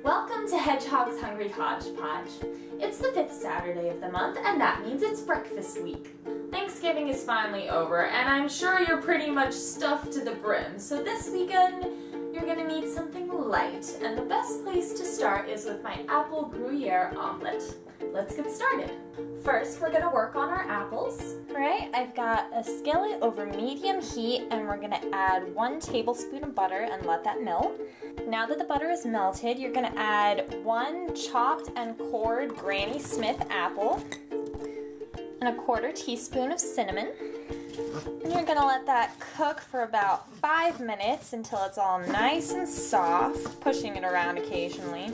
Welcome to Hedgehog's Hungry Hodgepodge. It's the 5th Saturday of the month, and that means it's breakfast week. Thanksgiving is finally over, and I'm sure you're pretty much stuffed to the brim, so this weekend you're gonna need something light, and the best place to start is with my apple Gruyere omelet. Let's get started. First, we're gonna work on our apples. All right, I've got a skillet over medium heat, and we're gonna add 1 tablespoon of butter and let that melt. Now that the butter is melted, you're gonna add 1 chopped and cored Granny Smith apple and a 1/4 teaspoon of cinnamon. And you're gonna let that cook for about 5 minutes until it's all nice and soft, pushing it around occasionally.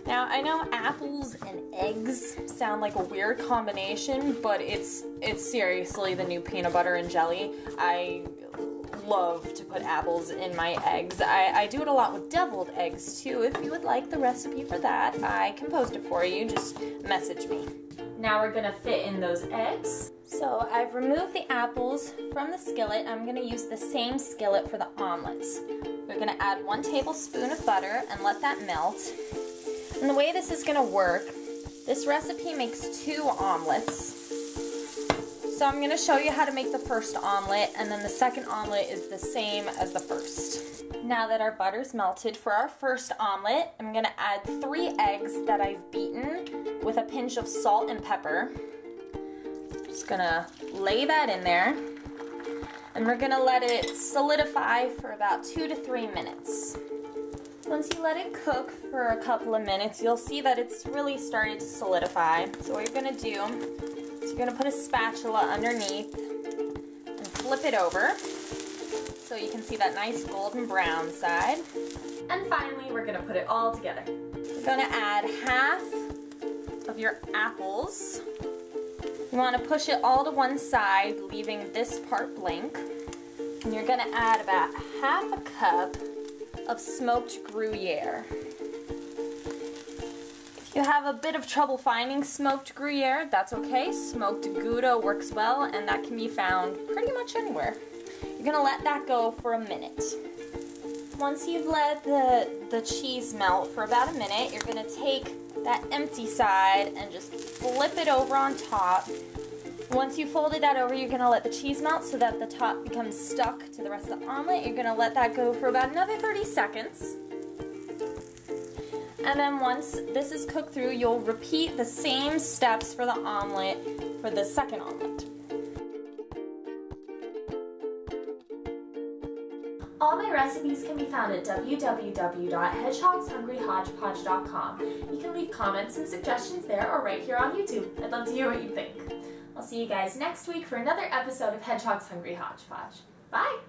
Now, I know apples and eggs sound like a weird combination, but it's seriously the new peanut butter and jelly. I love to put apples in my eggs. I do it a lot with deviled eggs too. If you would like the recipe for that, I can post it for you. Just message me. Now we're gonna fit in those eggs. So I've removed the apples from the skillet. I'm gonna use the same skillet for the omelets. We're gonna add 1 tablespoon of butter and let that melt. And the way this is gonna work, this recipe makes 2 omelets. So I'm gonna show you how to make the first omelet, and then the second omelet is the same as the first. Now that our butter's melted, for our first omelet, I'm gonna add 3 eggs that I've beaten with a pinch of salt and pepper. Just gonna lay that in there, and we're gonna let it solidify for about 2 to 3 minutes. Once you let it cook for a couple of minutes, you'll see that it's really started to solidify. So what you're gonna do is you're gonna put a spatula underneath and flip it over so you can see that nice golden brown side. And finally, we're gonna put it all together. You're gonna add half of your apples. You wanna push it all to one side, leaving this part blank. And you're gonna add about half a cup of smoked Gruyere. If you have a bit of trouble finding smoked Gruyere, that's okay. Smoked Gouda works well, and that can be found pretty much anywhere. You're gonna let that go for a minute. Once you've let the cheese melt for about a minute, you're gonna take that empty side and just flip it over on top. Once you folded that over, you're gonna let the cheese melt so that the top becomes stuck to the rest of the omelet. You're gonna let that go for about another 30 seconds. And then once this is cooked through, you'll repeat the same steps for the omelet for the second omelet. All my recipes can be found at www.hedgehogshungryhodgepodge.com. You can leave comments and suggestions there or right here on YouTube. I'd love to hear what you think. I'll see you guys next week for another episode of Hedgehog's Hungry Hodgepodge. Bye!